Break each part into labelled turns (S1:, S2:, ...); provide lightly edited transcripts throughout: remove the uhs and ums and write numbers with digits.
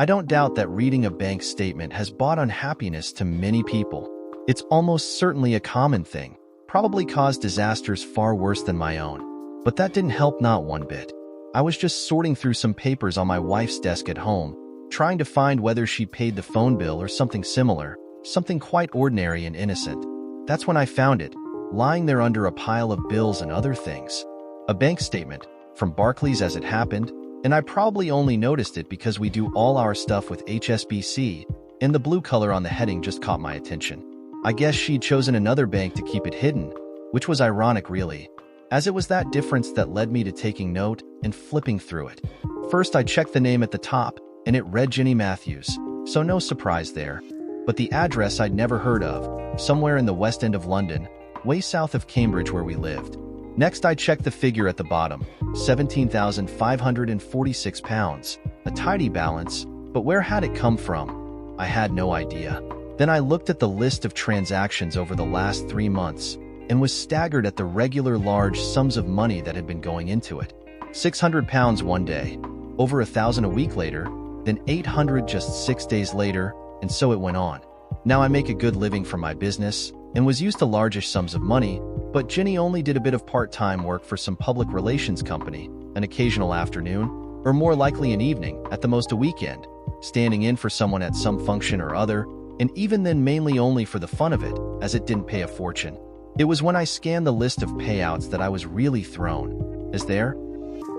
S1: I don't doubt that reading a bank statement has brought unhappiness to many people. It's almost certainly a common thing, probably caused disasters far worse than my own. But that didn't help not one bit. I was just sorting through some papers on my wife's desk at home, trying to find whether she paid the phone bill or something similar, something quite ordinary and innocent. That's when I found it, lying there under a pile of bills and other things. A bank statement, from Barclays as it happened, and I probably only noticed it because we do all our stuff with HSBC, and the blue color on the heading just caught my attention. I guess she'd chosen another bank to keep it hidden, which was ironic really, as it was that difference that led me to taking note and flipping through it. First I checked the name at the top, and it read Ginny Matthews, so no surprise there. But the address I'd never heard of, somewhere in the West End of London, way south of Cambridge where we lived. Next I checked the figure at the bottom, £17,546, a tidy balance, but where had it come from? I had no idea. Then I looked at the list of transactions over the last 3 months, and was staggered at the regular large sums of money that had been going into it. £600 one day, over 1,000 a week later, then 800 just 6 days later, and so it went on. Now I make a good living from my business, and was used to largish sums of money, but Ginny only did a bit of part-time work for some public relations company, an occasional afternoon, or more likely an evening, at the most a weekend, standing in for someone at some function or other, and even then mainly only for the fun of it, as it didn't pay a fortune. It was when I scanned the list of payouts that I was really thrown. As there,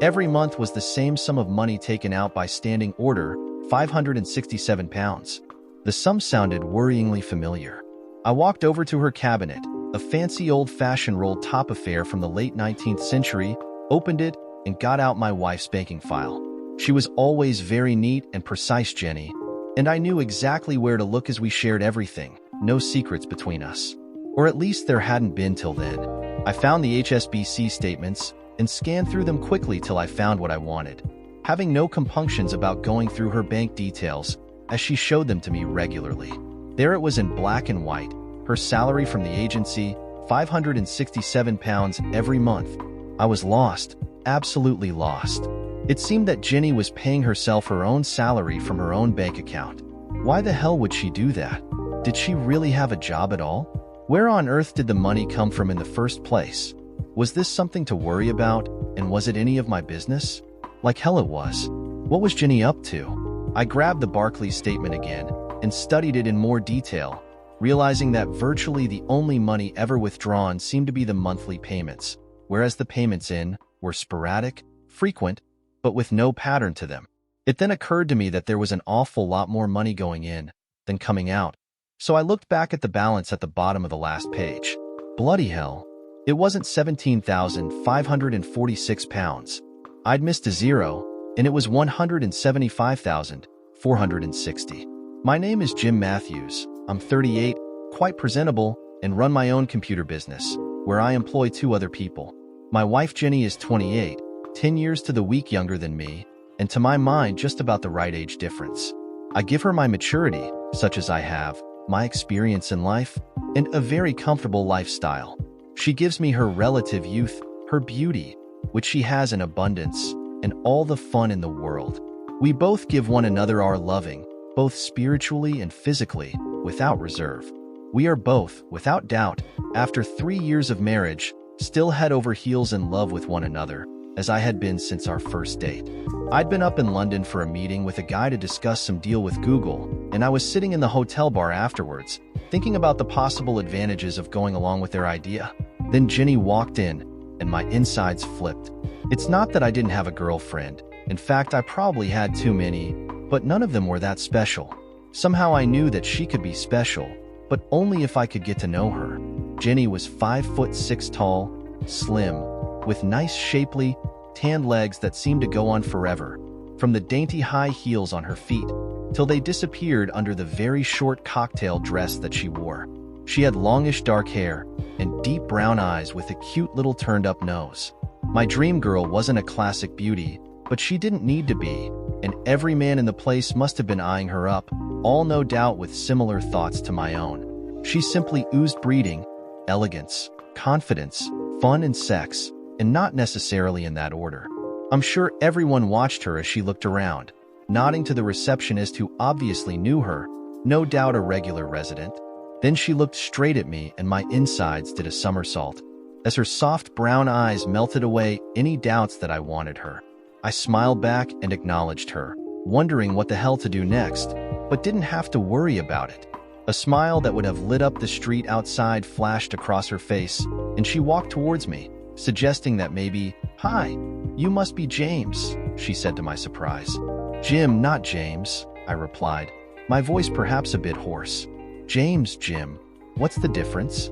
S1: every month was the same sum of money taken out by standing order, £567. The sum sounded worryingly familiar. I walked over to her cabinet, a fancy old-fashioned rolled top affair from the late 19th century, opened it, and got out my wife's banking file. She was always very neat and precise, Jenny, and I knew exactly where to look as we shared everything, no secrets between us. Or at least there hadn't been till then. I found the HSBC statements and scanned through them quickly till I found what I wanted, having no compunctions about going through her bank details as she showed them to me regularly. There it was in black and white, her salary from the agency, £567 every month. I was lost, absolutely lost. It seemed that Ginny was paying herself her own salary from her own bank account. Why the hell would she do that? Did she really have a job at all? Where on earth did the money come from in the first place? Was this something to worry about, and was it any of my business? Like hell it was. What was Ginny up to? I grabbed the Barclays statement again and studied it in more detail, realizing that virtually the only money ever withdrawn seemed to be the monthly payments, whereas the payments in were sporadic, frequent, but with no pattern to them. It then occurred to me that there was an awful lot more money going in than coming out, so I looked back at the balance at the bottom of the last page. Bloody hell, it wasn't £17,546. I'd missed a zero, and it was £175,460. My name is Jim Matthews. I'm 38, quite presentable, and run my own computer business, where I employ 2 other people. My wife Jenny is 28, 10 years to the week younger than me, and to my mind just about the right age difference. I give her my maturity, such as I have, my experience in life, and a very comfortable lifestyle. She gives me her relative youth, her beauty, which she has in abundance, and all the fun in the world. We both give one another our loving, both spiritually and physically, without reserve. We are both, without doubt, after 3 years of marriage, still head over heels in love with one another, as I had been since our first date. I'd been up in London for a meeting with a guy to discuss some deal with Google, and I was sitting in the hotel bar afterwards, thinking about the possible advantages of going along with their idea. Then Ginny walked in, and my insides flipped. It's not that I didn't have a girlfriend. In fact, I probably had too many, but none of them were that special. Somehow I knew that she could be special, but only if I could get to know her. Ginny was 5'6" tall, slim, with nice shapely, tanned legs that seemed to go on forever, from the dainty high heels on her feet, till they disappeared under the very short cocktail dress that she wore. She had longish dark hair and deep brown eyes with a cute little turned-up nose. My dream girl wasn't a classic beauty, but she didn't need to be, and every man in the place must have been eyeing her up, all no doubt with similar thoughts to my own. She simply oozed breeding, elegance, confidence, fun and sex, and not necessarily in that order. I'm sure everyone watched her as she looked around, nodding to the receptionist who obviously knew her, no doubt a regular resident. Then she looked straight at me and my insides did a somersault, as her soft brown eyes melted away any doubts that I wanted her. I smiled back and acknowledged her, wondering what the hell to do next, but didn't have to worry about it. A smile that would have lit up the street outside flashed across her face, and she walked towards me, suggesting that maybe, "Hi, you must be James," she said to my surprise. "Jim, not James," I replied, my voice perhaps a bit hoarse. "James, Jim. What's the difference?"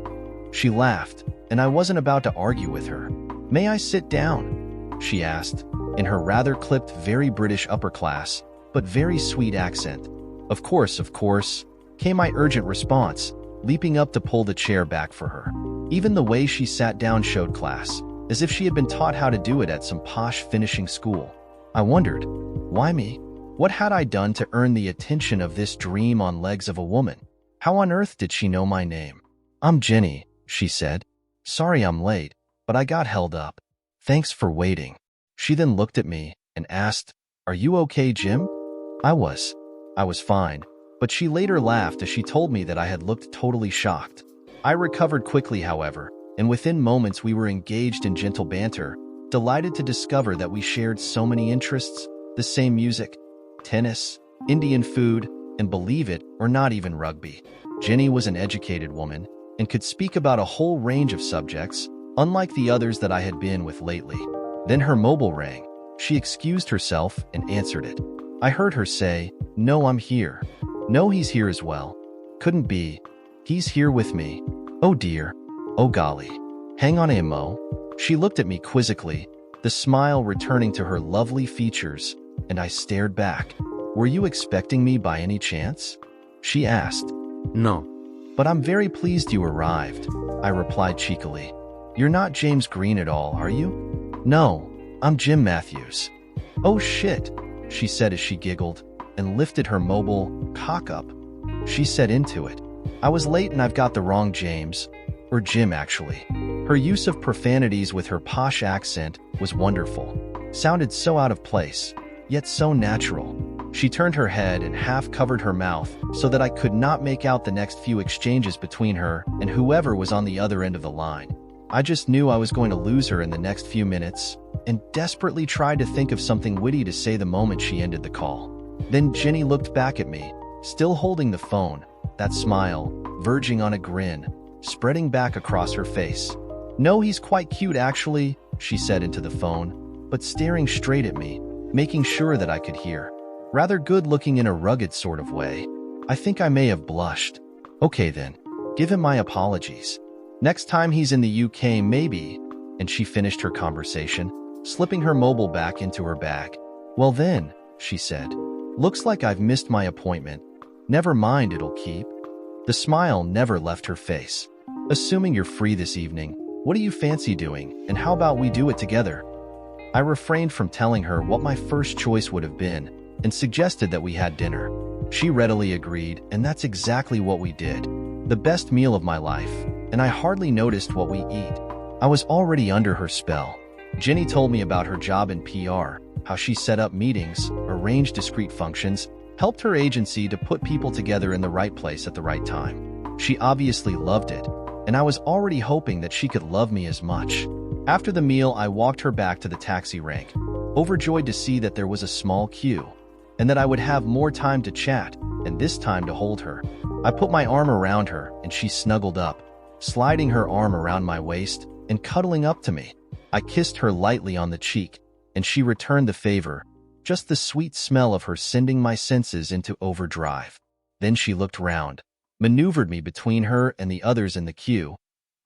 S1: She laughed, and I wasn't about to argue with her. "May I sit down?" she asked, in her rather clipped, very British upper class, but very sweet accent. Of course, came my urgent response, leaping up to pull the chair back for her. Even the way she sat down showed class, as if she had been taught how to do it at some posh finishing school. I wondered, why me? What had I done to earn the attention of this dream on legs of a woman? How on earth did she know my name? "I'm Jenny," she said. "Sorry I'm late, but I got held up. Thanks for waiting." She then looked at me and asked, "Are you okay, Jim?" I was fine, but she later laughed as she told me that I had looked totally shocked. I recovered quickly, however, and within moments we were engaged in gentle banter, delighted to discover that we shared so many interests, the same music, tennis, Indian food, and believe it or not, even rugby. Jenny was an educated woman and could speak about a whole range of subjects, unlike the others that I had been with lately. Then her mobile rang. She excused herself and answered it. I heard her say, "No, I'm here." "No, he's here as well." "Couldn't be. He's here with me." "Oh dear. Oh golly. Hang on a mo." She looked at me quizzically, the smile returning to her lovely features, and I stared back. "Were you expecting me by any chance?" she asked.
S2: No.
S1: "But I'm very pleased you arrived," I replied cheekily. "You're not James Green at all, are you?" "No, I'm Jim Matthews." "Oh shit," she said as she giggled and lifted her mobile cock up. She said into it, "I was late and I've got the wrong James, or Jim actually." Her use of profanities with her posh accent was wonderful. Sounded so out of place, yet so natural. She turned her head and half covered her mouth so that I could not make out the next few exchanges between her and whoever was on the other end of the line. I just knew I was going to lose her in the next few minutes and desperately tried to think of something witty to say the moment she ended the call. Then Jenny looked back at me, still holding the phone, that smile, verging on a grin, spreading back across her face. "No, he's quite cute actually," she said into the phone, but staring straight at me, making sure that I could hear. "Rather good looking in a rugged sort of way." I think I may have blushed. "Okay then, give him my apologies. Next time he's in the UK maybe," and she finished her conversation, slipping her mobile back into her bag. "Well then," she said, "looks like I've missed my appointment. Never mind, it'll keep." The smile never left her face. "Assuming you're free this evening, what do you fancy doing, and how about we do it together?" I refrained from telling her what my first choice would have been and suggested that we had dinner. She readily agreed, and that's exactly what we did. The best meal of my life, and I hardly noticed what we eat. I was already under her spell. Jenny told me about her job in PR, how she set up meetings, arranged discreet functions, helped her agency to put people together in the right place at the right time. She obviously loved it, and I was already hoping that she could love me as much. After the meal, I walked her back to the taxi rank, overjoyed to see that there was a small queue, and that I would have more time to chat, and this time to hold her. I put my arm around her, and she snuggled up, sliding her arm around my waist and cuddling up to me. I kissed her lightly on the cheek, and she returned the favor, just the sweet smell of her sending my senses into overdrive. Then she looked round, maneuvered me between her and the others in the queue,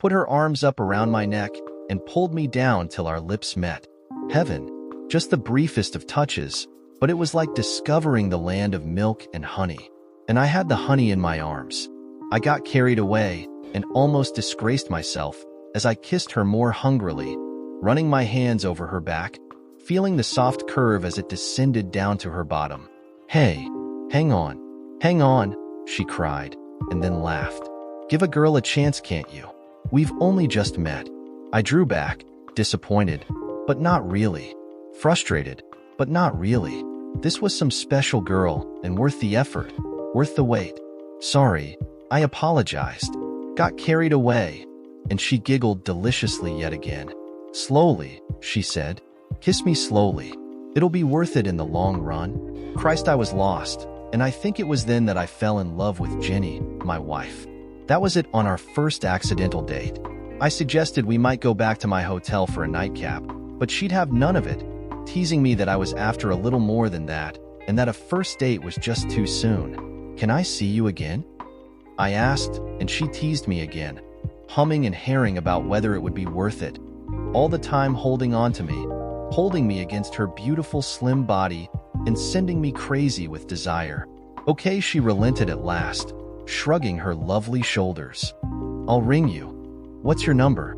S1: put her arms up around my neck, and pulled me down till our lips met. Heaven, just the briefest of touches, but it was like discovering the land of milk and honey. And I had the honey in my arms. I got carried away and almost disgraced myself as I kissed her more hungrily, running my hands over her back, feeling the soft curve as it descended down to her bottom. "Hey, hang on," she cried, and then laughed. "Give a girl a chance, can't you? We've only just met." I drew back, disappointed, but not really. Frustrated, but not really. This was some special girl, and worth the effort, worth the wait. Sorry, I apologized. Got carried away. And she giggled deliciously yet again. Slowly, she said. Kiss me slowly. It'll be worth it in the long run. Christ, I was lost, and I think it was then that I fell in love with Jenny, my wife. That was it on our first accidental date. I suggested we might go back to my hotel for a nightcap, but she'd have none of it, teasing me that I was after a little more than that, and that a first date was just too soon. Can I see you again? I asked, and she teased me again, humming and hawing about whether it would be worth it, all the time holding on to me, holding me against her beautiful slim body and sending me crazy with desire. Okay, she relented at last, shrugging her lovely shoulders. I'll ring you. What's your number?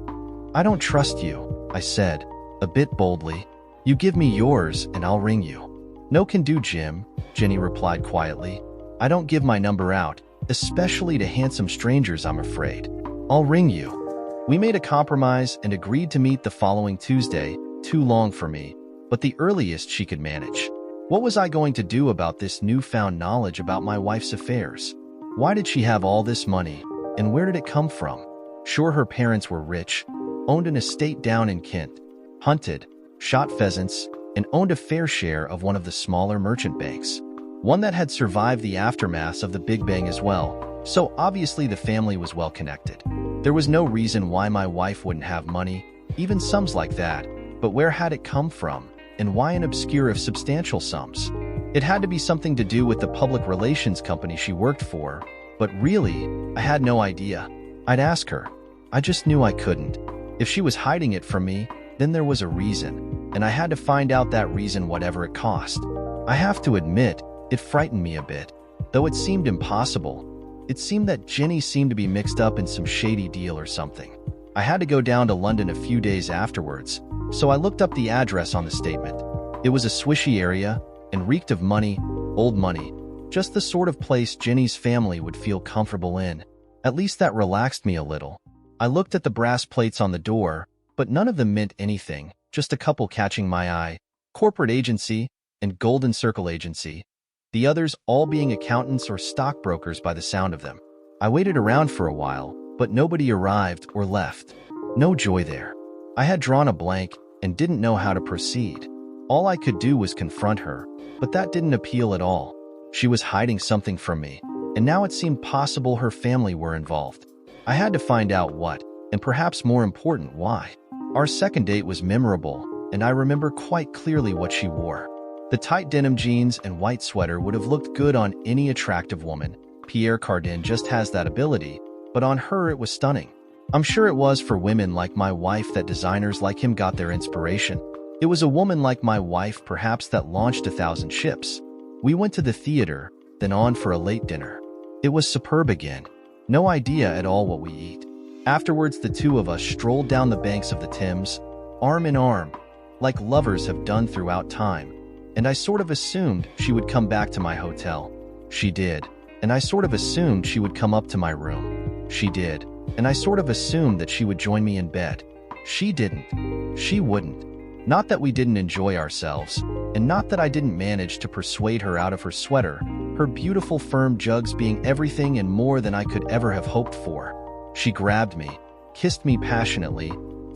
S1: I don't trust you, I said, a bit boldly. You give me yours and I'll ring you. No can do, Jim, Jenny replied quietly. I don't give my number out, especially to handsome strangers, I'm afraid. I'll ring you. We made a compromise and agreed to meet the following Tuesday, too long for me, but the earliest she could manage. What was I going to do about this newfound knowledge about my wife's affairs? Why did she have all this money, and where did it come from? Sure, her parents were rich, owned an estate down in Kent, hunted, shot pheasants, and owned a fair share of one of the smaller merchant banks, one that had survived the aftermath of the Big Bang as well, so obviously the family was well connected. There was no reason why my wife wouldn't have money, even sums like that, but where had it come from, and why an obscure if substantial sums? It had to be something to do with the public relations company she worked for, but really, I had no idea. I'd ask her. I just knew I couldn't. If she was hiding it from me, then there was a reason, and I had to find out that reason whatever it cost. I have to admit, it frightened me a bit, though it seemed impossible. It seemed that Jenny seemed to be mixed up in some shady deal or something. I had to go down to London a few days afterwards, so I looked up the address on the statement. It was a swishy area and reeked of money, old money, just the sort of place Jenny's family would feel comfortable in. At least that relaxed me a little. I looked at the brass plates on the door, but none of them meant anything, just a couple catching my eye, Corporate Agency and Golden Circle Agency, the others all being accountants or stockbrokers by the sound of them. I waited around for a while, but nobody arrived or left. No joy there. I had drawn a blank and didn't know how to proceed. All I could do was confront her, but that didn't appeal at all. She was hiding something from me, and now it seemed possible her family were involved. I had to find out what, and perhaps more important, why. Our second date was memorable, and I remember quite clearly what she wore. The tight denim jeans and white sweater would have looked good on any attractive woman. Pierre Cardin just has that ability, but on her it was stunning. I'm sure it was for women like my wife that designers like him got their inspiration. It was a woman like my wife perhaps that launched 1,000 ships. We went to the theater, then on for a late dinner. It was superb again. No idea at all what we eat. Afterwards, the two of us strolled down the banks of the Thames, arm in arm, like lovers have done throughout time, and I sort of assumed she would come back to my hotel. She did, and I sort of assumed she would come up to my room. She did, and I sort of assumed that she would join me in bed. She didn't. She wouldn't. Not that we didn't enjoy ourselves, and not that I didn't manage to persuade her out of her sweater, her beautiful firm jugs being everything and more than I could ever have hoped for. She grabbed me, kissed me passionately,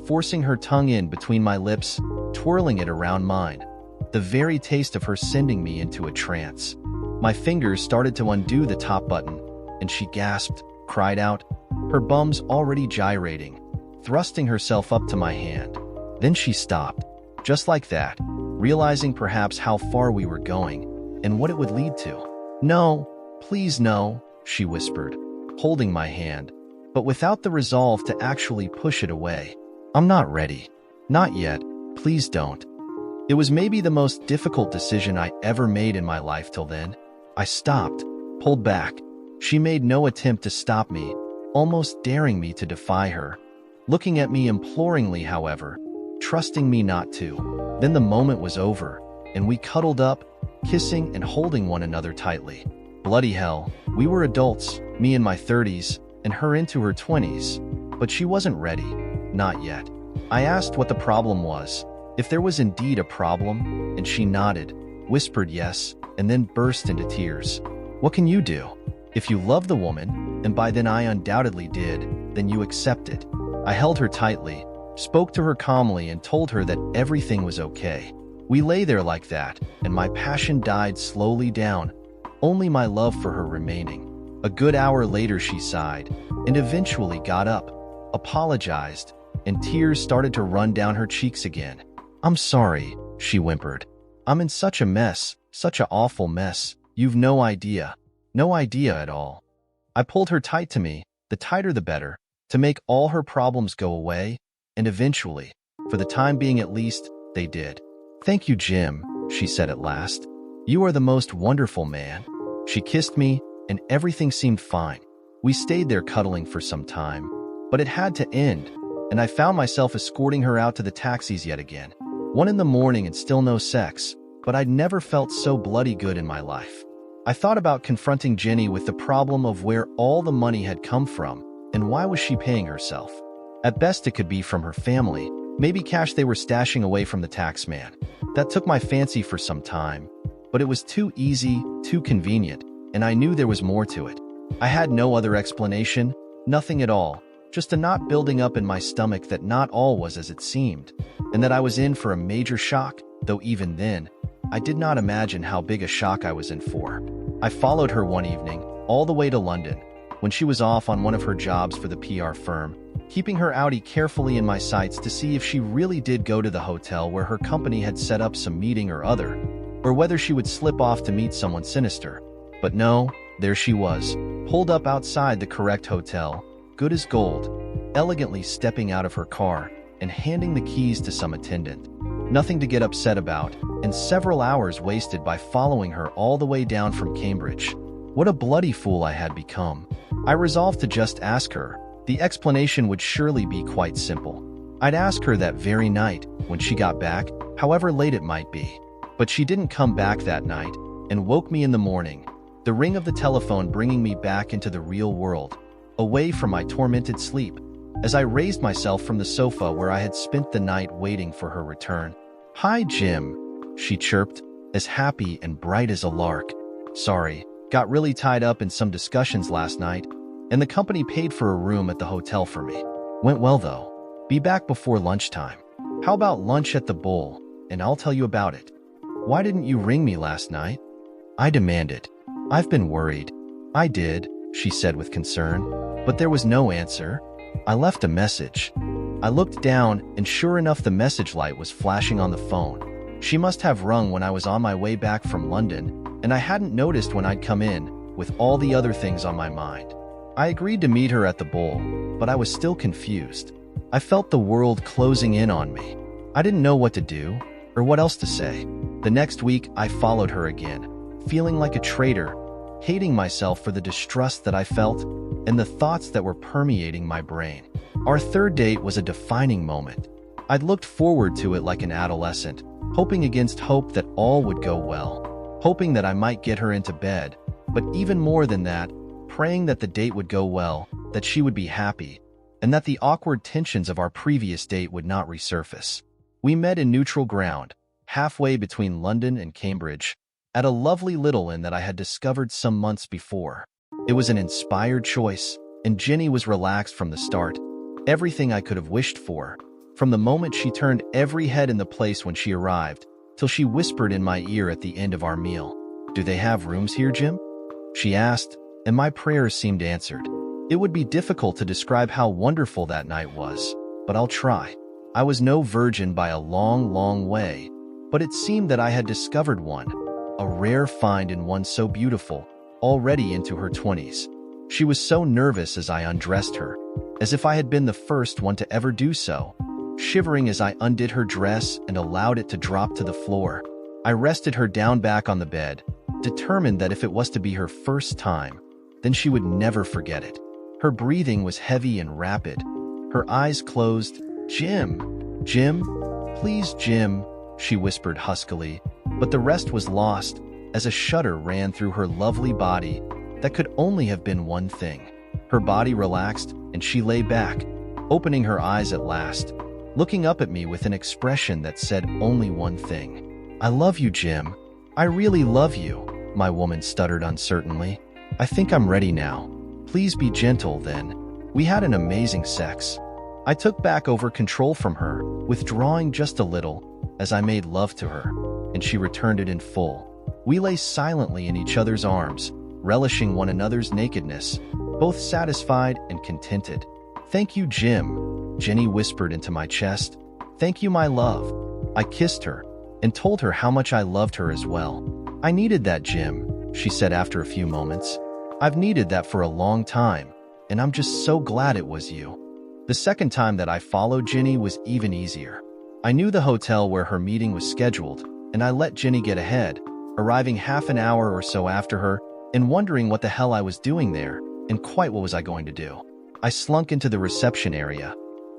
S1: forcing her tongue in between my lips, twirling it around mine. The very taste of her sending me into a trance. My fingers started to undo the top button, and she gasped, cried out, her bums already gyrating, thrusting herself up to my hand. Then she stopped, just like that, realizing perhaps how far we were going and what it would lead to. No, please no, she whispered, holding my hand, but without the resolve to actually push it away. I'm not ready. Not yet. Please don't. It was maybe the most difficult decision I ever made in my life till then. I stopped, pulled back. She made no attempt to stop me, almost daring me to defy her. Looking at me imploringly, however, trusting me not to. Then the moment was over, and we cuddled up, kissing and holding one another tightly. Bloody hell, we were adults, me in my 30s, and her into her 20s. But she wasn't ready. Not yet. I asked what the problem was, if there was indeed a problem, and she nodded. whispered yes, and then burst into tears. What can you do? If you love the woman, and by then I undoubtedly did, then you accept it. I held her tightly, spoke to her calmly, and told her that everything was okay. We lay there like that, and my passion died slowly down, only my love for her remaining. A good hour later she sighed, and eventually got up, apologized, and tears started to run down her cheeks again. "I'm sorry," she whimpered. "I'm in such a mess, such an awful mess. You've no idea. No idea at all." I pulled her tight to me, the tighter the better, to make all her problems go away, and eventually, for the time being at least, they did. "Thank you, Jim," she said at last. "You are the most wonderful man." She kissed me, and everything seemed fine. We stayed there cuddling for some time, but it had to end, and I found myself escorting her out to the taxis yet again. 1 in the morning and still no sex, but I'd never felt so bloody good in my life. I thought about confronting Jenny with the problem of where all the money had come from, and why was she paying herself. At best it could be from her family, maybe cash they were stashing away from the tax man. That took my fancy for some time, but it was too easy, too convenient, and I knew there was more to it. I had no other explanation, nothing at all, just a knot building up in my stomach that not all was as it seemed, and that I was in for a major shock, though even then, I did not imagine how big a shock I was in for. I followed her one evening, all the way to London, when she was off on one of her jobs for the PR firm, keeping her Audi carefully in my sights to see if she really did go to the hotel where her company had set up some meeting or other, or whether she would slip off to meet someone sinister. But no, there she was, pulled up outside the correct hotel, good as gold, elegantly stepping out of her car and handing the keys to some attendant. Nothing to get upset about, and several hours wasted by following her all the way down from Cambridge. What a bloody fool I had become. I resolved to just ask her. The explanation would surely be quite simple. I'd ask her that very night, when she got back, however late it might be. But she didn't come back that night, and woke me in the morning, the ring of the telephone bringing me back into the real world, away from my tormented sleep. As I raised myself from the sofa where I had spent the night waiting for her return. "Hi, Jim," she chirped, as happy and bright as a lark. "Sorry, got really tied up in some discussions last night, and the company paid for a room at the hotel for me. Went well, though. Be back before lunchtime. How about lunch at the Bull, and I'll tell you about it." "Why didn't you ring me last night?" I demanded. "I've been worried." "I did," she said with concern, "but there was no answer. I left a message." I looked down, and sure enough the message light was flashing on the phone. She must have rung when I was on my way back from London, and I hadn't noticed when I'd come in, with all the other things on my mind. I agreed to meet her at the Bull, but I was still confused. I felt the world closing in on me. I didn't know what to do, or what else to say. The next week, I followed her again, feeling like a traitor, hating myself for the distrust that I felt, and the thoughts that were permeating my brain. Our third date was a defining moment. I'd looked forward to it like an adolescent, hoping against hope that all would go well, hoping that I might get her into bed, but even more than that, praying that the date would go well, that she would be happy, and that the awkward tensions of our previous date would not resurface. We met in neutral ground, halfway between London and Cambridge, at a lovely little inn that I had discovered some months before. It was an inspired choice, and Jenny was relaxed from the start, everything I could have wished for. From the moment she turned every head in the place when she arrived, till she whispered in my ear at the end of our meal. "Do they have rooms here, Jim?" she asked, and my prayers seemed answered. It would be difficult to describe how wonderful that night was, but I'll try. I was no virgin by a long, long way, but it seemed that I had discovered one, a rare find in one so beautiful, already into her 20s. She was so nervous as I undressed her, as if I had been the first one to ever do so. Shivering as I undid her dress and allowed it to drop to the floor, I rested her down back on the bed, determined that if it was to be her first time, then she would never forget it. Her breathing was heavy and rapid, her eyes closed. "Jim, Jim, please, Jim," she whispered huskily, but the rest was lost as a shudder ran through her lovely body that could only have been one thing. Her body relaxed, and she lay back, opening her eyes at last, looking up at me with an expression that said only one thing. "I love you, Jim. I really love you, my woman stuttered uncertainly. I think I'm ready now. Please be gentle then. We had an amazing sex. I took back over control from her, withdrawing just a little as I made love to her, and she returned it in full. We lay silently in each other's arms, relishing one another's nakedness, both satisfied and contented. Thank you, Jim, Jenny whispered into my chest. Thank you, my love. I kissed her and told her how much I loved her as well. I needed that, Jim, she said after a few moments. I've needed that for a long time, and I'm just so glad it was you. The second time that I followed Jenny was even easier. I knew the hotel where her meeting was scheduled, and I let Jenny get ahead, arriving half an hour or so after her and wondering what the hell I was doing there and quite what was I going to do. I slunk into the reception area,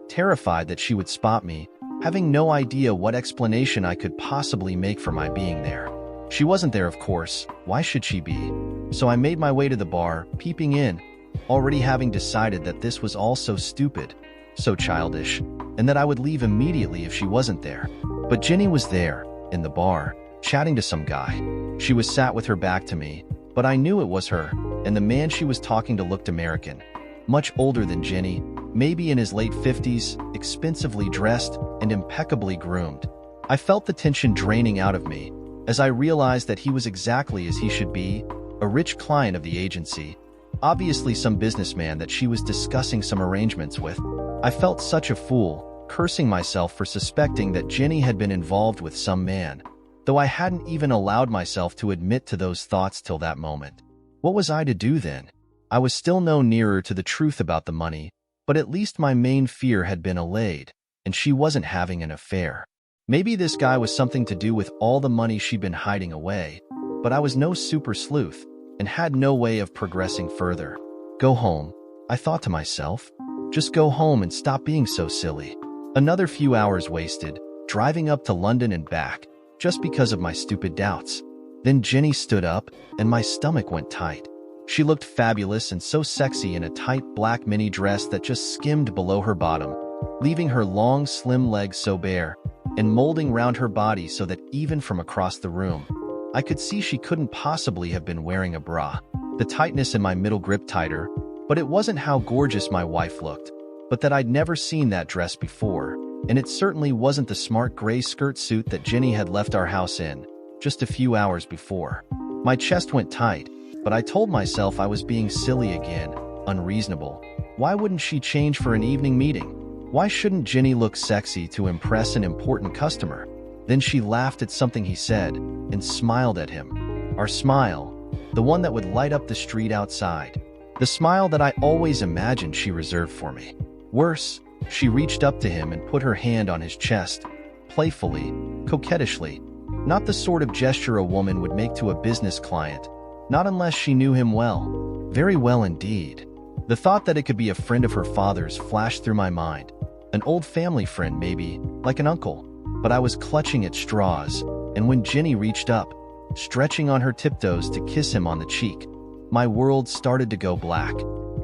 S1: terrified that she would spot me, having no idea what explanation I could possibly make for my being there. She wasn't there, of course. Why should she be? So I made my way to the bar, peeping in, already having decided that this was all so stupid, so childish, and that I would leave immediately if she wasn't there. But Jenny was there, in the bar, chatting to some guy. She was sat with her back to me, but I knew it was her, and the man she was talking to looked American. Much older than Jenny, maybe in his late 50s, expensively dressed and impeccably groomed. I felt the tension draining out of me as I realized that he was exactly as he should be, a rich client of the agency, obviously some businessman that she was discussing some arrangements with. I felt such a fool, cursing myself for suspecting that Jenny had been involved with some man, though I hadn't even allowed myself to admit to those thoughts till that moment. What was I to do then? I was still no nearer to the truth about the money, but at least my main fear had been allayed, and she wasn't having an affair. Maybe this guy was something to do with all the money she'd been hiding away, but I was no super sleuth and had no way of progressing further. Go home, I thought to myself. Just go home and stop being so silly. Another few hours wasted, driving up to London and back, just because of my stupid doubts. Then Jenny stood up, and my stomach went tight. She looked fabulous and so sexy in a tight black mini dress that just skimmed below her bottom, leaving her long, slim legs so bare, and molding round her body so that even from across the room, I could see she couldn't possibly have been wearing a bra. The tightness in my middle gripped tighter, but it wasn't how gorgeous my wife looked, but that I'd never seen that dress before, and it certainly wasn't the smart gray skirt suit that Jenny had left our house in, just a few hours before. My chest went tight, but I told myself I was being silly again, unreasonable. Why wouldn't she change for an evening meeting? Why shouldn't Jenny look sexy to impress an important customer? Then she laughed at something he said and smiled at him. Our smile, the one that would light up the street outside. The smile that I always imagined she reserved for me. Worse, she reached up to him and put her hand on his chest, playfully, coquettishly. Not the sort of gesture a woman would make to a business client, not unless she knew him well. Very well indeed. The thought that it could be a friend of her father's flashed through my mind. An old family friend maybe, like an uncle. But I was clutching at straws, and when Jenny reached up, stretching on her tiptoes to kiss him on the cheek, my world started to go black.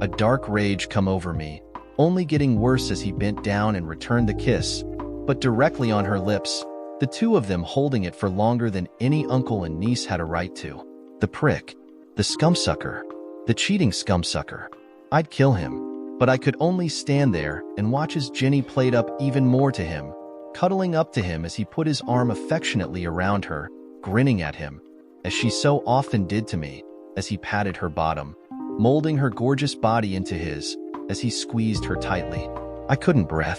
S1: A dark rage come over me, only getting worse as he bent down and returned the kiss, but directly on her lips, the two of them holding it for longer than any uncle and niece had a right to. The prick, the scumsucker, the cheating scumsucker. I'd kill him, but I could only stand there and watch as Jenny played up even more to him, cuddling up to him as he put his arm affectionately around her, grinning at him, as she so often did to me, as he patted her bottom, molding her gorgeous body into his, as he squeezed her tightly. I couldn't breathe.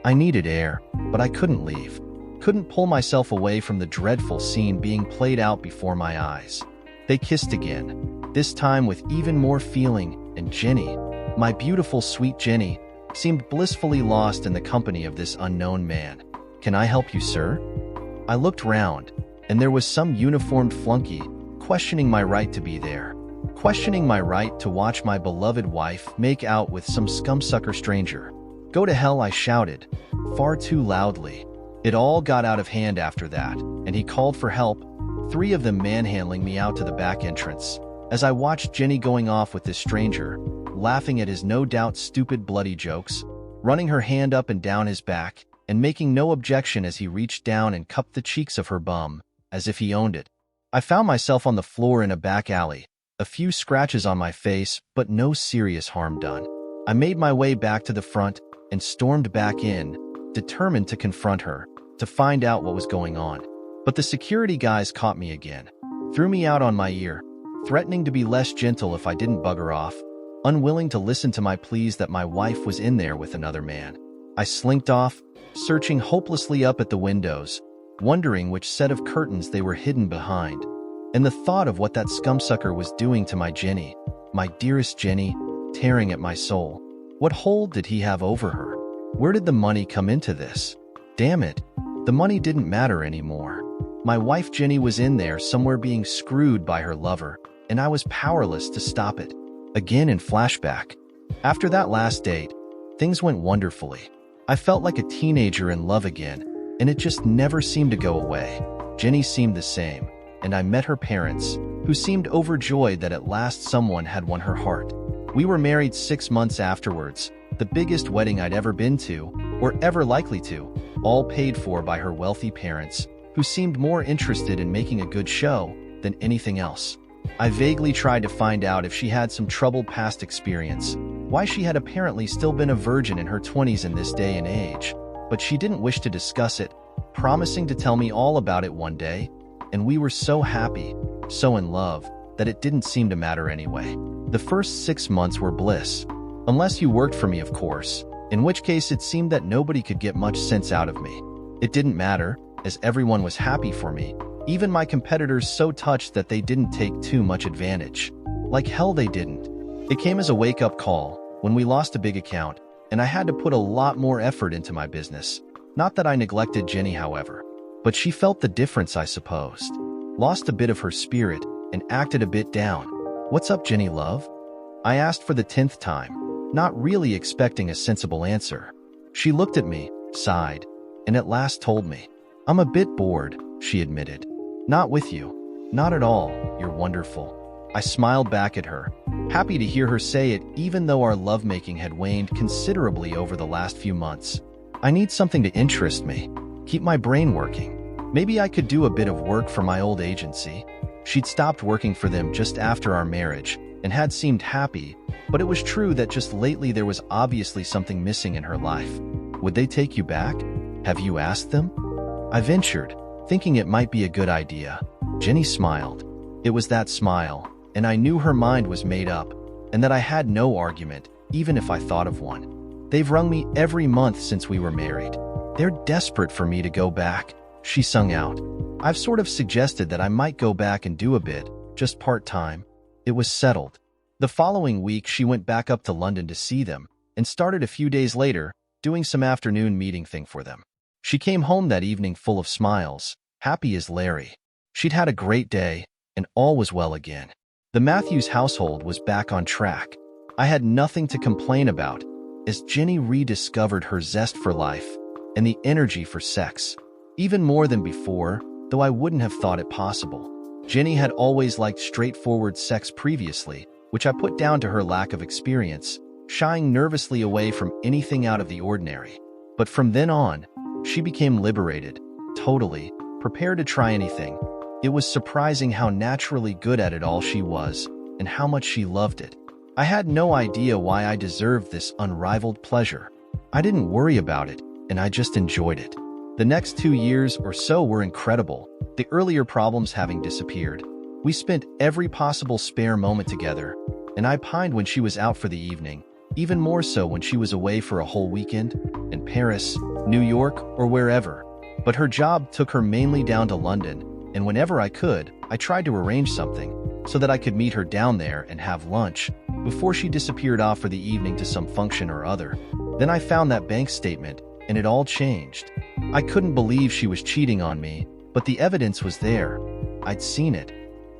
S1: I needed air, but I couldn't leave. Couldn't pull myself away from the dreadful scene being played out before my eyes. They kissed again, this time with even more feeling, and Jenny, my beautiful sweet Jenny, seemed blissfully lost in the company of this unknown man. "Can I help you, sir?" I looked round, and there was some uniformed flunky questioning my right to be there, questioning my right to watch my beloved wife make out with some scumsucker stranger. "Go to hell," I shouted, far too loudly. It all got out of hand after that, and he called for help, three of them manhandling me out to the back entrance, as I watched Jenny going off with this stranger, laughing at his no doubt stupid bloody jokes, running her hand up and down his back, and making no objection as he reached down and cupped the cheeks of her bum, as if he owned it. I found myself on the floor in a back alley, a few scratches on my face, but no serious harm done. I made my way back to the front and stormed back in, determined to confront her, to find out what was going on. But the security guys caught me again, threw me out on my ear, threatening to be less gentle if I didn't bugger off, unwilling to listen to my pleas that my wife was in there with another man. I slinked off, searching hopelessly up at the windows, wondering which set of curtains they were hidden behind. And the thought of what that scumsucker was doing to my Jenny, my dearest Jenny, tearing at my soul. What hold did he have over her? Where did the money come into this? Damn it, the money didn't matter anymore. My wife Jenny was in there somewhere being screwed by her lover, and I was powerless to stop it. Again in flashback. After that last date, things went wonderfully. I felt like a teenager in love again, and it just never seemed to go away. Jenny seemed the same, and I met her parents, who seemed overjoyed that at last someone had won her heart. We were married 6 months afterwards, the biggest wedding I'd ever been to, or ever likely to, all paid for by her wealthy parents, who seemed more interested in making a good show than anything else. I vaguely tried to find out if she had some troubled past experience, why she had apparently still been a virgin in her 20s in this day and age, but she didn't wish to discuss it, promising to tell me all about it one day, and we were so happy, so in love, that it didn't seem to matter anyway. The first 6 months were bliss, unless you worked for me, of course, in which case it seemed that nobody could get much sense out of me. It didn't matter, as everyone was happy for me, even my competitors so touched that they didn't take too much advantage. Like hell they didn't. It came as a wake-up call when we lost a big account, and I had to put a lot more effort into my business. Not that I neglected Jenny, however, but she felt the difference, I supposed. Lost a bit of her spirit and acted a bit down. "What's up, Jenny, love?" I asked for the 10th time, not really expecting a sensible answer. She looked at me, sighed, and at last told me. "I'm a bit bored," she admitted. "Not with you. Not at all. You're wonderful." I smiled back at her, happy to hear her say it even though our lovemaking had waned considerably over the last few months. "I need something to interest me, keep my brain working. Maybe I could do a bit of work for my old agency." She'd stopped working for them just after our marriage and had seemed happy, but it was true that just lately there was obviously something missing in her life. "Would they take you back? Have you asked them?" I ventured, thinking it might be a good idea. Jenny smiled. It was that smile, and I knew her mind was made up, and that I had no argument, even if I thought of one. "They've rung me every month since we were married. They're desperate for me to go back," she sung out. "I've sort of suggested that I might go back and do a bit, just part-time." It was settled. The following week she went back up to London to see them, and started a few days later, doing some afternoon meeting thing for them. She came home that evening full of smiles, happy as Larry. She'd had a great day, and all was well again. The Matthews household was back on track. I had nothing to complain about, as Jenny rediscovered her zest for life and the energy for sex. Even more than before, though I wouldn't have thought it possible. Jenny had always liked straightforward sex previously, which I put down to her lack of experience, shying nervously away from anything out of the ordinary. But from then on, she became liberated, totally, prepared to try anything. It was surprising how naturally good at it all she was, and how much she loved it. I had no idea why I deserved this unrivaled pleasure. I didn't worry about it, and I just enjoyed it. The next 2 years or so were incredible, the earlier problems having disappeared. We spent every possible spare moment together, and I pined when she was out for the evening, even more so when she was away for a whole weekend, in Paris, New York, or wherever. But her job took her mainly down to London, and whenever I could, I tried to arrange something, so that I could meet her down there and have lunch, before she disappeared off for the evening to some function or other. Then I found that bank statement, and it all changed. I couldn't believe she was cheating on me, but the evidence was there. I'd seen it.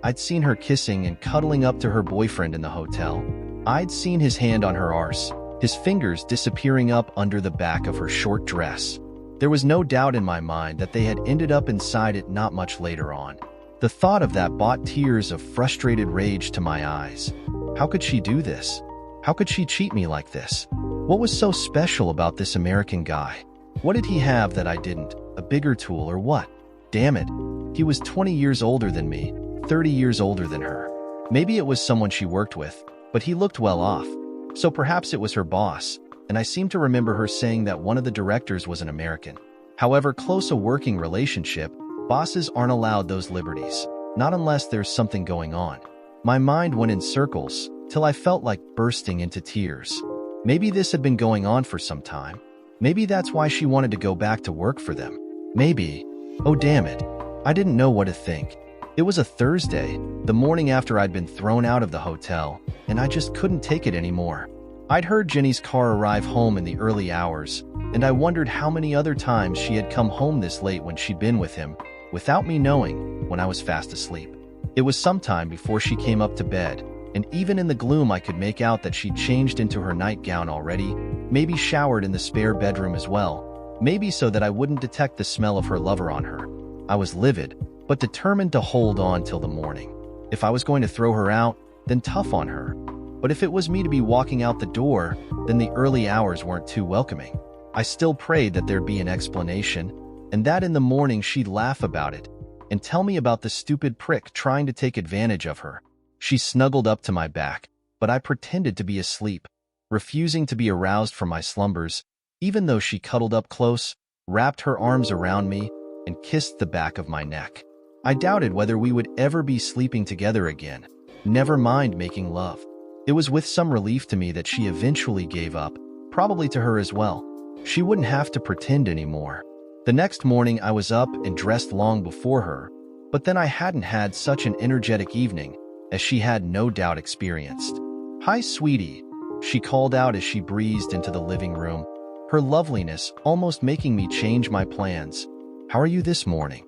S1: I'd seen her kissing and cuddling up to her boyfriend in the hotel. I'd seen his hand on her arse, his fingers disappearing up under the back of her short dress. There was no doubt in my mind that they had ended up inside it not much later on. The thought of that brought tears of frustrated rage to my eyes. How could she do this? How could she cheat me like this? What was so special about this American guy? What did he have that I didn't? A bigger tool or what? Damn it. He was 20 years older than me, 30 years older than her. Maybe it was someone she worked with, but he looked well off. So perhaps it was her boss, and I seem to remember her saying that one of the directors was an American. However close a working relationship, bosses aren't allowed those liberties, not unless there's something going on. My mind went in circles, till I felt like bursting into tears. Maybe this had been going on for some time. Maybe that's why she wanted to go back to work for them. Maybe. Oh damn it. I didn't know what to think. It was a Thursday, the morning after I'd been thrown out of the hotel, and I just couldn't take it anymore. I'd heard Jenny's car arrive home in the early hours, and I wondered how many other times she had come home this late when she'd been with him, without me knowing, when I was fast asleep. It was sometime before she came up to bed, and even in the gloom I could make out that she'd changed into her nightgown already, maybe showered in the spare bedroom as well, maybe so that I wouldn't detect the smell of her lover on her. I was livid, but determined to hold on till the morning. If I was going to throw her out, then tough on her. But if it was me to be walking out the door, then the early hours weren't too welcoming. I still prayed that there'd be an explanation, and that in the morning she'd laugh about it, and tell me about the stupid prick trying to take advantage of her. She snuggled up to my back, but I pretended to be asleep, refusing to be aroused from my slumbers, even though she cuddled up close, wrapped her arms around me, and kissed the back of my neck. I doubted whether we would ever be sleeping together again, never mind making love. It was with some relief to me that she eventually gave up, probably to her as well. She wouldn't have to pretend anymore. The next morning I was up and dressed long before her, but then I hadn't had such an energetic evening, as she had no doubt experienced. "Hi, sweetie," she called out as she breezed into the living room, her loveliness almost making me change my plans. "How are you this morning?"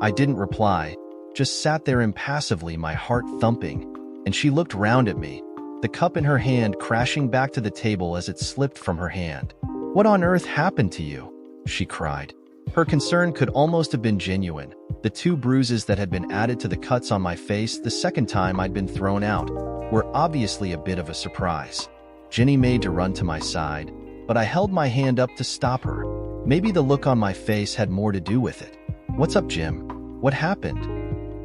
S1: I didn't reply, just sat there impassively, my heart thumping, and she looked round at me, the cup in her hand crashing back to the table as it slipped from her hand. "What on earth happened to you?" she cried. Her concern could almost have been genuine. The 2 bruises that had been added to the cuts on my face the second time I'd been thrown out were obviously a bit of a surprise. Jenny made to run to my side, but I held my hand up to stop her. Maybe the look on my face had more to do with it. "What's up, Jim? What happened?"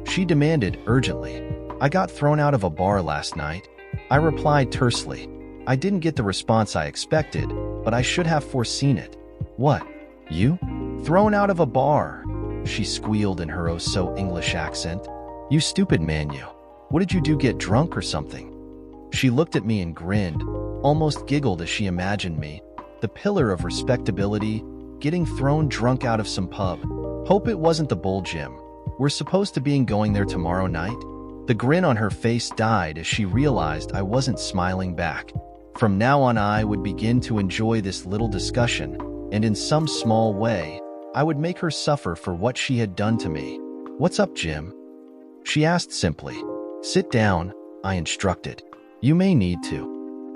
S1: she demanded urgently. "I got thrown out of a bar last night," I replied tersely. I didn't get the response I expected, but I should have foreseen it. "What? You? Thrown out of a bar?" she squealed in her oh-so-English accent. "You stupid man, you. What did you do, get drunk or something?" She looked at me and grinned, almost giggled as she imagined me, the pillar of respectability, getting thrown drunk out of some pub. "Hope it wasn't the Bull Gym. We're supposed to be going there tomorrow night?" The grin on her face died as she realized I wasn't smiling back. From now on I would begin to enjoy this little discussion, and in some small way, I would make her suffer for what she had done to me. "What's up, Jim?" she asked simply. "Sit down," I instructed. "You may need to."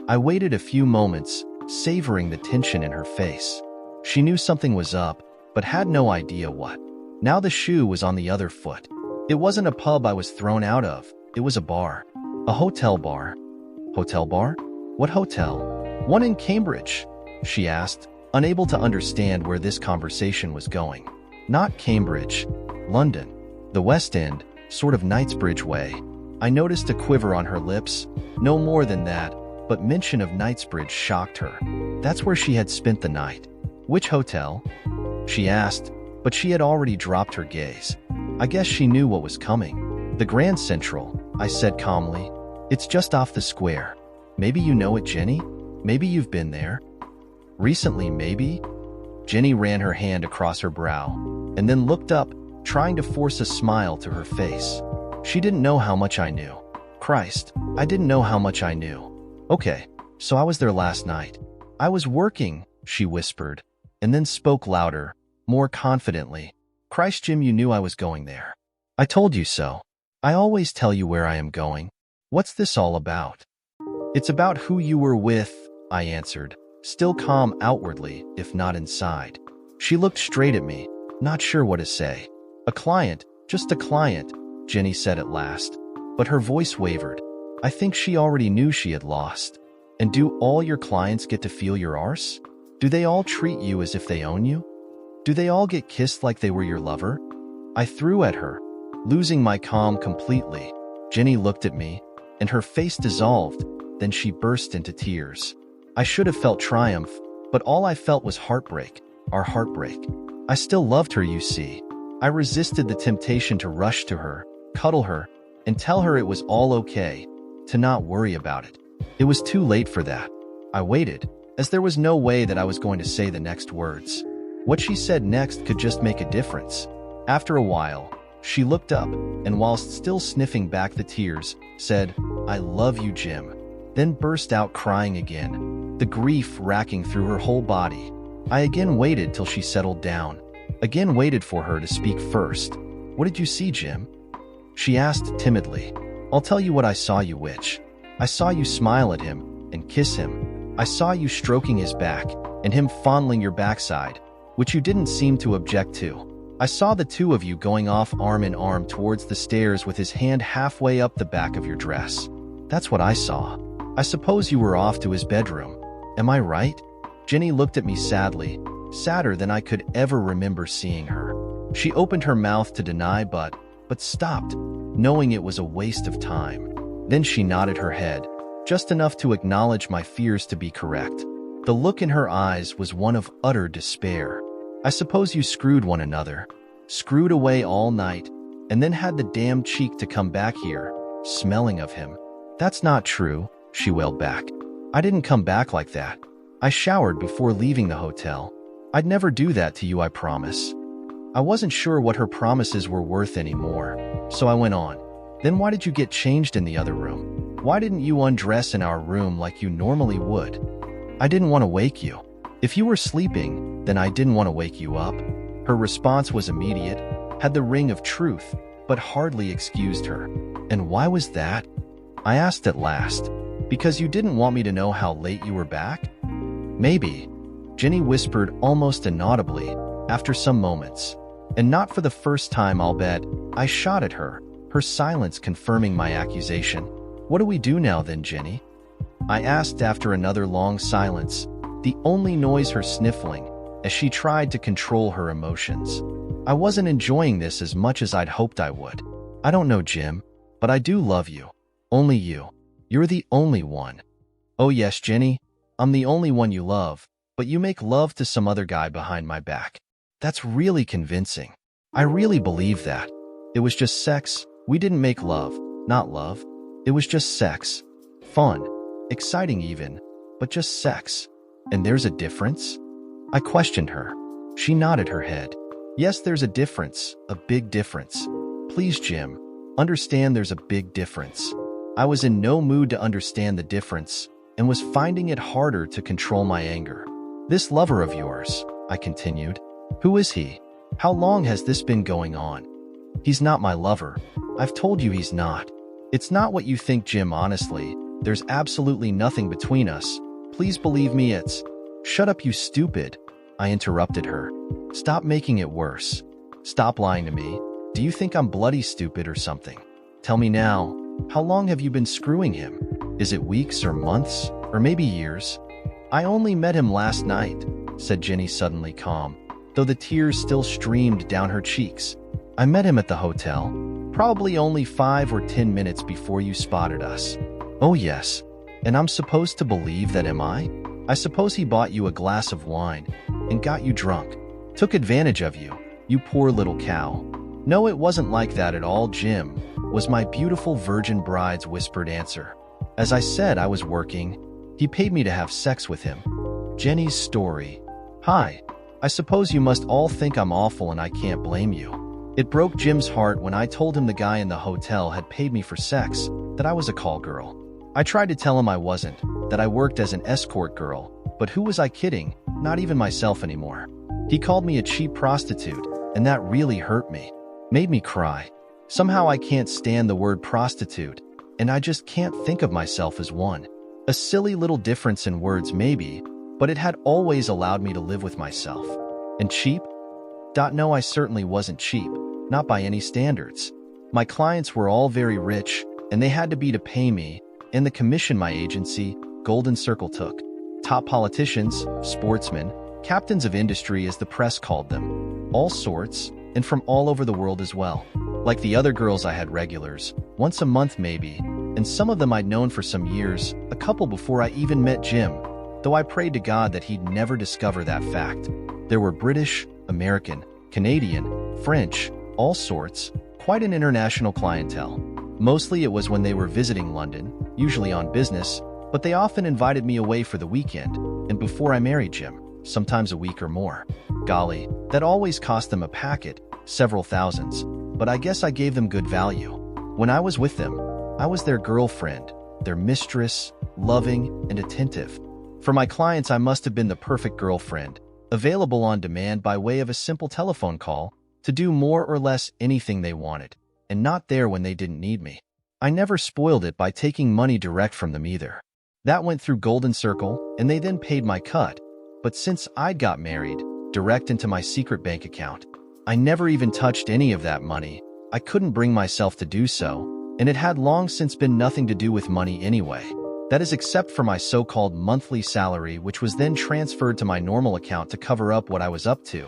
S1: I waited a few moments, savoring the tension in her face. She knew something was up, but had no idea what. Now the shoe was on the other foot. It wasn't a pub I was thrown out of, it was a bar. A hotel bar. "Hotel bar? What hotel?" "One in Cambridge," she asked, unable to understand where this conversation was going. "Not Cambridge. London. The West End, sort of Knightsbridge way." I noticed a quiver on her lips, no more than that, but mention of Knightsbridge shocked her. That's where she had spent the night. "Which hotel?" she asked, but she had already dropped her gaze. I guess she knew what was coming. "The Grand Central," I said calmly. "It's just off the square. Maybe you know it, Jenny? Maybe you've been there?" "Recently, maybe?" Jenny ran her hand across her brow, and then looked up, trying to force a smile to her face. She didn't know how much I knew. Christ, I didn't know how much I knew. "Okay, so I was there last night. I was working," she whispered, and then spoke louder, more confidently. "Christ, Jim, you knew I was going there. I told you so. I always tell you where I am going. What's this all about?" "It's about who you were with," I answered, still calm outwardly, if not inside. She looked straight at me, not sure what to say. "A client, just a client," Jenny said at last, but her voice wavered. I think she already knew she had lost. "And do all your clients get to feel your arse? Do they all treat you as if they own you? Do they all get kissed like they were your lover?" I threw at her. Losing my calm completely, Jenny looked at me, and her face dissolved. Then she burst into tears. I should have felt triumph, but all I felt was heartbreak, our heartbreak. I still loved her, you see. I resisted the temptation to rush to her, cuddle her, and tell her it was all okay, to not worry about it. It was too late for that. I waited, as there was no way that I was going to say the next words. What she said next could just make a difference. After a while, she looked up, and whilst still sniffing back the tears, said, "I love you, Jim," then burst out crying again, the grief racking through her whole body. I again waited till she settled down, again waited for her to speak first. "What did you see, Jim?" she asked timidly. "I'll tell you what I saw, you witch. I saw you smile at him and kiss him. I saw you stroking his back and him fondling your backside, which you didn't seem to object to. I saw the two of you going off arm in arm towards the stairs with his hand halfway up the back of your dress. That's what I saw. I suppose you were off to his bedroom. Am I right?" Jenny looked at me sadly, sadder than I could ever remember seeing her. She opened her mouth to deny but stopped, knowing it was a waste of time. Then she nodded her head, just enough to acknowledge my fears to be correct. The look in her eyes was one of utter despair. "I suppose you screwed one another, screwed away all night, and then had the damn cheek to come back here, smelling of him." "That's not true," she wailed back. "I didn't come back like that. I showered before leaving the hotel. I'd never do that to you, I promise." I wasn't sure what her promises were worth anymore, so I went on. "Then why did you get changed in the other room? Why didn't you undress in our room like you normally would?" "I didn't want to wake you. If you were sleeping, then I didn't want to wake you up." Her response was immediate, had the ring of truth, but hardly excused her. "And why was that?" I asked at last. "Because you didn't want me to know how late you were back?" "Maybe," Jenny whispered almost inaudibly, after some moments. And not for the first time, I'll bet. I shot at her, her silence confirming my accusation. "What do we do now then, Jenny?" I asked after another long silence, the only noise her sniffling, as she tried to control her emotions. I wasn't enjoying this as much as I'd hoped I would. "I don't know, Jim, but I do love you. Only you. You're the only one." "Oh yes, Jenny, I'm the only one you love, but you make love to some other guy behind my back." That's really convincing. I really believe that. It was just sex. We didn't make love, not love. It was just sex. Fun, exciting even, but just sex. "And there's a difference?" I questioned her. She nodded her head. "Yes, there's a difference, a big difference. Please, Jim, understand there's a big difference." I was in no mood to understand the difference and was finding it harder to control my anger. "This lover of yours," I continued, "who is he? How long has this been going on?" "He's not my lover. I've told you he's not. It's not what you think, Jim, honestly. There's absolutely nothing between us. Please believe me, it's—" "Shut up, you stupid," I interrupted her. "Stop making it worse. Stop lying to me. Do you think I'm bloody stupid or something? Tell me now, how long have you been screwing him? Is it weeks or months, or maybe years?" "I only met him last night," said Jenny, suddenly calm, though the tears still streamed down her cheeks. "I met him at the hotel, probably only 5 or 10 minutes before you spotted us." "Oh yes, and I'm supposed to believe that, am I? I suppose he bought you a glass of wine and got you drunk, took advantage of you, you poor little cow." "No, it wasn't like that at all, Jim," was my beautiful virgin bride's whispered answer. "As I said, I was working. He paid me to have sex with him." Jenny's story. Hi. I suppose you must all think I'm awful and I can't blame you. It broke Jim's heart when I told him the guy in the hotel had paid me for sex, that I was a call girl. I tried to tell him I wasn't, that I worked as an escort girl, but who was I kidding? Not even myself anymore. He called me a cheap prostitute, and that really hurt me. Made me cry. Somehow I can't stand the word prostitute, and I just can't think of myself as one. A silly little difference in words maybe, but it had always allowed me to live with myself. And cheap? No, I certainly wasn't cheap, not by any standards. My clients were all very rich, and they had to be to pay me, and the commission my agency, Golden Circle, took. Top politicians, sportsmen, captains of industry as the press called them. All sorts, and from all over the world as well. Like the other girls, I had regulars, once a month maybe, and some of them I'd known for some years, a couple before I even met Jim, though I prayed to God that he'd never discover that fact. There were British, American, Canadian, French, all sorts, quite an international clientele. Mostly it was when they were visiting London, usually on business, but they often invited me away for the weekend, and before I married Jim, sometimes a week or more. Golly, that always cost them a packet, several thousands, but I guess I gave them good value. When I was with them, I was their girlfriend, their mistress, loving and attentive. For my clients, I must have been the perfect girlfriend, available on demand by way of a simple telephone call, to do more or less anything they wanted, and not there when they didn't need me. I never spoiled it by taking money direct from them either. That went through Golden Circle, and they then paid my cut. But since I'd got married, direct into my secret bank account. I never even touched any of that money. I couldn't bring myself to do so, and it had long since been nothing to do with money anyway. That is, except for my so-called monthly salary, which was then transferred to my normal account to cover up what I was up to.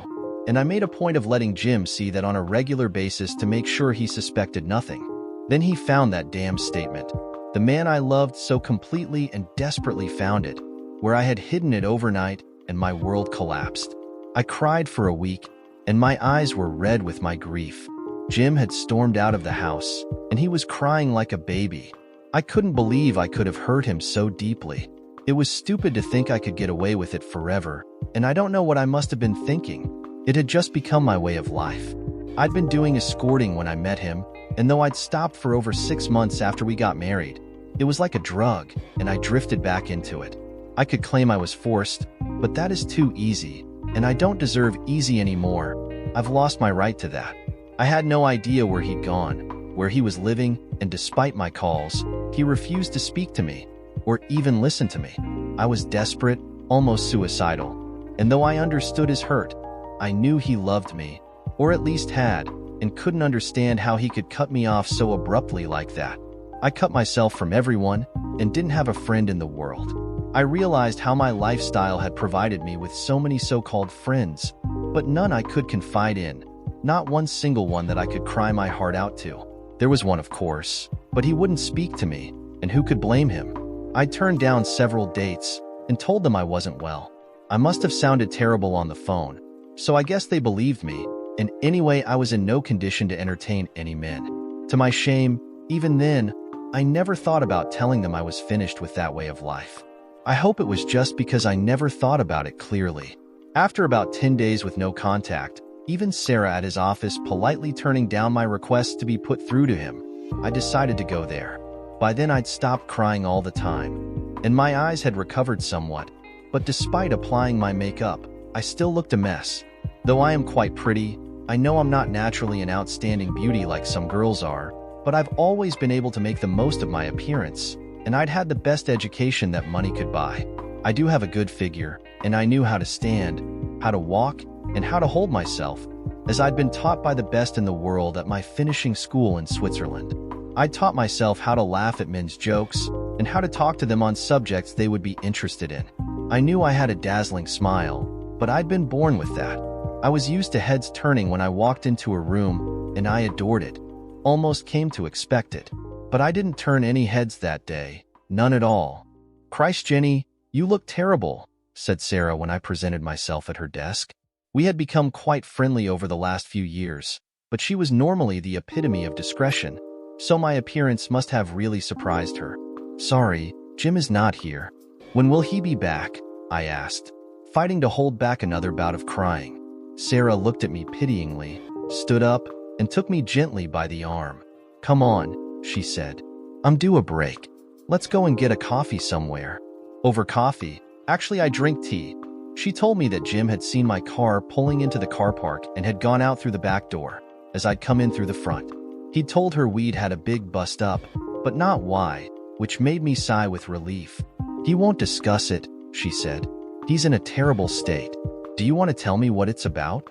S1: And I made a point of letting Jim see that on a regular basis to make sure he suspected nothing. Then he found that damn statement. The man I loved so completely and desperately found it, where I had hidden it overnight, and my world collapsed. I cried for a week, and my eyes were red with my grief. Jim had stormed out of the house, and he was crying like a baby. I couldn't believe I could have hurt him so deeply. It was stupid to think I could get away with it forever, and I don't know what I must have been thinking. It had just become my way of life. I'd been doing escorting when I met him, and though I'd stopped for over 6 months after we got married, it was like a drug, and I drifted back into it. I could claim I was forced, but that is too easy, and I don't deserve easy anymore. I've lost my right to that. I had no idea where he'd gone, where he was living, and despite my calls, he refused to speak to me, or even listen to me. I was desperate, almost suicidal, and though I understood his hurt, I knew he loved me, or at least had, and couldn't understand how he could cut me off so abruptly like that. I cut myself from everyone, and didn't have a friend in the world. I realized how my lifestyle had provided me with so many so-called friends, but none I could confide in, not one single one that I could cry my heart out to. There was one, of course, but he wouldn't speak to me, and who could blame him? I turned down several dates, and told them I wasn't well. I must have sounded terrible on the phone, so I guess they believed me, and anyway I was in no condition to entertain any men. To my shame, even then, I never thought about telling them I was finished with that way of life. I hope it was just because I never thought about it clearly. After about 10 days with no contact, even Sarah at his office politely turning down my request to be put through to him, I decided to go there. By then I'd stopped crying all the time, and my eyes had recovered somewhat, but despite applying my makeup, I still looked a mess. Though I am quite pretty, I know I'm not naturally an outstanding beauty like some girls are, but I've always been able to make the most of my appearance, and I'd had the best education that money could buy. I do have a good figure, and I knew how to stand, how to walk, and how to hold myself, as I'd been taught by the best in the world at my finishing school in Switzerland. I taught myself how to laugh at men's jokes, and how to talk to them on subjects they would be interested in. I knew I had a dazzling smile, but I'd been born with that. I was used to heads turning when I walked into a room, and I adored it, almost came to expect it. But I didn't turn any heads that day, none at all. "Christ, Jenny, you look terrible," said Sarah when I presented myself at her desk. We had become quite friendly over the last few years, but she was normally the epitome of discretion, so my appearance must have really surprised her. "Sorry, Jim is not here. When will he be back?" I asked, fighting to hold back another bout of crying. Sarah looked at me pityingly, stood up, and took me gently by the arm. "Come on," she said. "I'm due a break. Let's go and get a coffee somewhere." "Over coffee? Actually, I drink tea." She told me that Jim had seen my car pulling into the car park and had gone out through the back door, as I'd come in through the front. He'd told her we'd had a big bust up, but not why, which made me sigh with relief. "He won't discuss it," she said. "He's in a terrible state. Do you want to tell me what it's about?"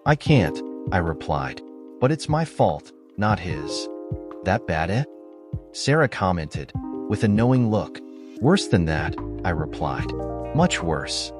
S1: "I can't," I replied. "But it's my fault, not his." "That bad, eh?" Sarah commented, with a knowing look. "Worse than that," I replied. "Much worse."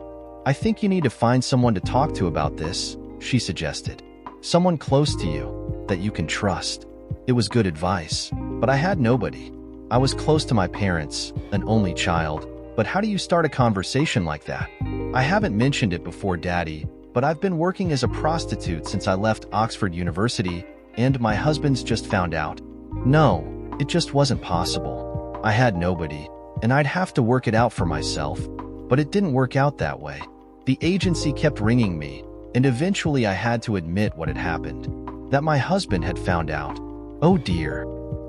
S1: "I think you need to find someone to talk to about this," she suggested. "Someone close to you." that you can trust. It was good advice, but I had nobody. I was close to my parents, an only child, but how do you start a conversation like that? I haven't mentioned it before, Daddy, but I've been working as a prostitute since I left Oxford University, and my husband's just found out. No, it just wasn't possible. I had nobody, and I'd have to work it out for myself, but it didn't work out that way. The agency kept ringing me, and eventually I had to admit what had happened, that my husband had found out. Oh dear,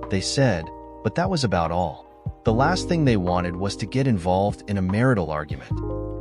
S1: they said, but that was about all. The last thing they wanted was to get involved in a marital argument.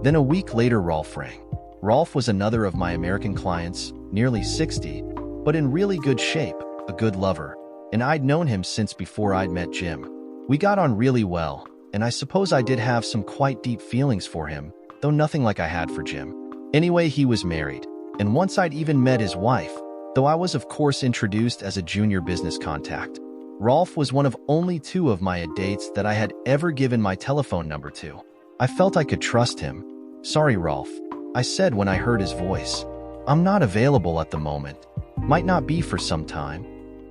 S1: Then a week later, Rolf rang. Rolf was another of my American clients, nearly 60, but in really good shape, a good lover, and I'd known him since before I'd met Jim. We got on really well, and I suppose I did have some quite deep feelings for him, though nothing like I had for Jim. Anyway, he was married, and once I'd even met his wife, though I was of course introduced as a junior business contact. Rolf was one of only 2 of my dates that I had ever given my telephone number to. I felt I could trust him. Sorry, Rolf, I said when I heard his voice. I'm not available at the moment. Might not be for some time.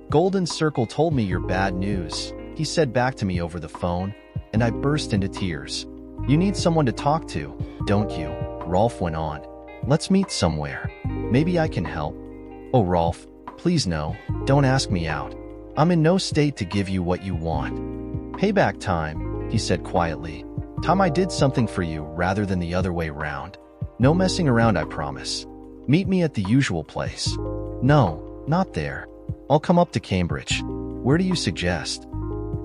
S1: Golden Circle told me your bad news, he said back to me over the phone, and I burst into tears. You need someone to talk to, don't you? Rolf went on. Let's meet somewhere. Maybe I can help. Oh, Rolf, please no, don't ask me out. I'm in no state to give you what you want. Payback time, he said quietly. Time I did something for you rather than the other way round. No messing around, I promise. Meet me at the usual place. No, not there. I'll come up to Cambridge. Where do you suggest?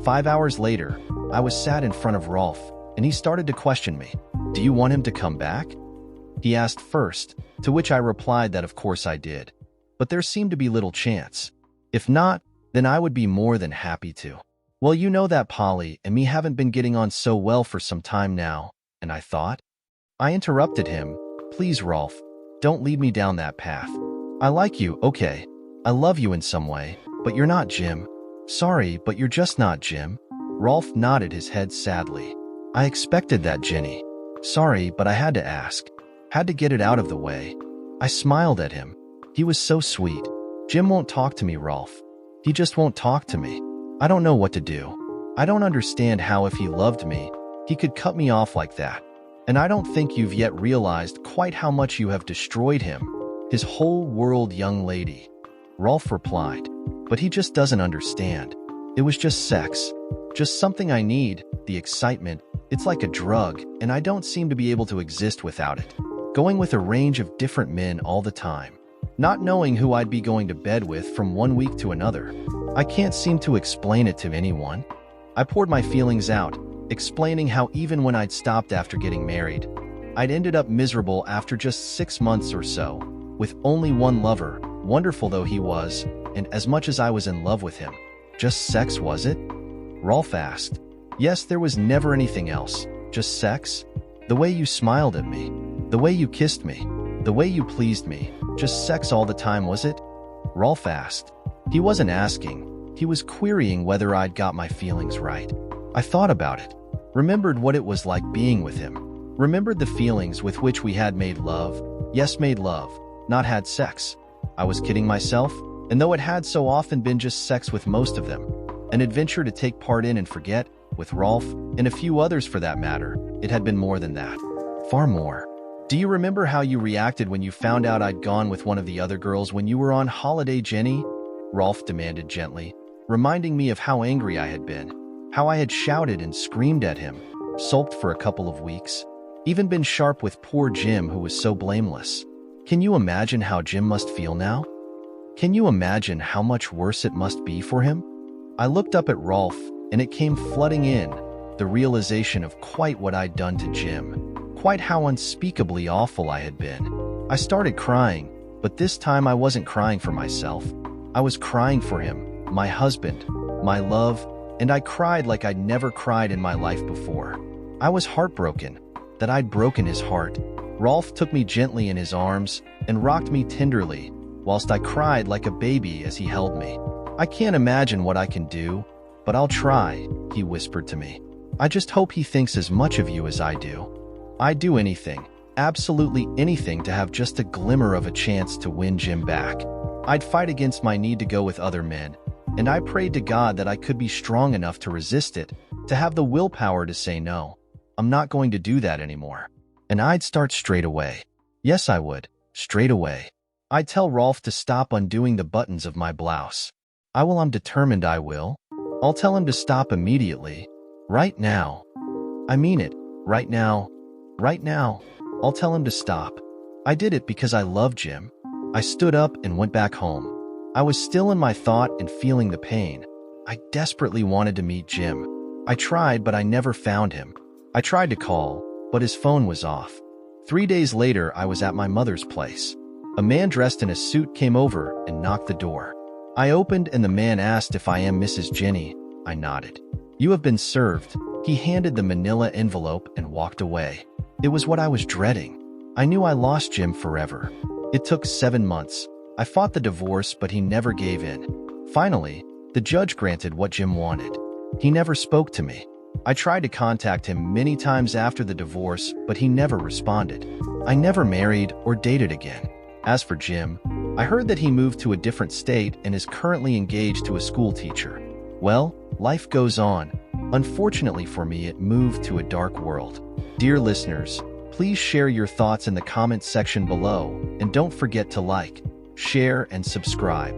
S1: 5 hours later, I was sat in front of Rolf, and he started to question me. Do you want him to come back? He asked first, to which I replied that of course I did. But there seemed to be little chance. If not, then I would be more than happy to. Well, you know that Polly and me haven't been getting on so well for some time now, and I thought. I interrupted him. Please, Rolf, don't lead me down that path. I like you, okay. I love you in some way, but you're not Jim. Sorry, but you're just not Jim. Rolf nodded his head sadly. I expected that, Jenny. Sorry, but I had to ask. Had to get it out of the way. I smiled at him. He was so sweet. Jim won't talk to me, Rolf. He just won't talk to me. I don't know what to do. I don't understand how if he loved me, he could cut me off like that. And I don't think you've yet realized quite how much you have destroyed him, his whole world, young lady. Rolf replied, but he just doesn't understand. It was just sex. Just something I need, the excitement. It's like a drug, and I don't seem to be able to exist without it. Going with a range of different men all the time. Not knowing who I'd be going to bed with from one week to another. I can't seem to explain it to anyone. I poured my feelings out, explaining how even when I'd stopped after getting married, I'd ended up miserable after just 6 months or so, with only one lover, wonderful though he was, and as much as I was in love with him. Just sex, was it? Rolf asked. Yes, there was never anything else. Just sex? The way you smiled at me. The way you kissed me. The way you pleased me. Just sex all the time, was it? Rolf asked. He wasn't asking. He was querying whether I'd got my feelings right. I thought about it. Remembered what it was like being with him. Remembered the feelings with which we had made love. Yes, made love. Not had sex. I was kidding myself, and though it had so often been just sex with most of them, an adventure to take part in and forget, with Rolf, and a few others for that matter, it had been more than that. Far more. Do you remember how you reacted when you found out I'd gone with one of the other girls when you were on holiday, Jenny? Rolf demanded gently, reminding me of how angry I had been, how I had shouted and screamed at him, sulked for a couple of weeks, even been sharp with poor Jim who was so blameless. Can you imagine how Jim must feel now? Can you imagine how much worse it must be for him? I looked up at Rolf, and it came flooding in, the realization of quite what I'd done to Jim. Quite how unspeakably awful I had been. I started crying, but this time I wasn't crying for myself. I was crying for him, my husband, my love, and I cried like I'd never cried in my life before. I was heartbroken, that I'd broken his heart. Rolf took me gently in his arms and rocked me tenderly, whilst I cried like a baby as he held me. I can't imagine what I can do, but I'll try, he whispered to me. I just hope he thinks as much of you as I do. I'd do anything, absolutely anything to have just a glimmer of a chance to win Jim back. I'd fight against my need to go with other men, and I prayed to God that I could be strong enough to resist it, to have the willpower to say no. I'm not going to do that anymore. And I'd start straight away. Yes, I would. Straight away. I'd tell Rolf to stop undoing the buttons of my blouse. I'm determined I will. I'll tell him to stop immediately. Right now. I mean it. Right now. Right now. I'll tell him to stop. I did it because I loved Jim. I stood up and went back home. I was still in my thought and feeling the pain. I desperately wanted to meet Jim. I tried, but I never found him. I tried to call, but his phone was off. 3 days later, I was at my mother's place. A man dressed in a suit came over and knocked the door. I opened and the man asked if I am Mrs. Jenny. I nodded. You have been served. He handed the manila envelope and walked away. It was what I was dreading. I knew I lost Jim forever. It took 7 months. I fought the divorce, but he never gave in. Finally, the judge granted what Jim wanted. He never spoke to me. I tried to contact him many times after the divorce, but he never responded. I never married or dated again. As for Jim, I heard that he moved to a different state and is currently engaged to a school teacher. Well, life goes on. Unfortunately for me, it moved to a dark world. Dear listeners, please share your thoughts in the comments section below, and don't forget to like, share, and subscribe.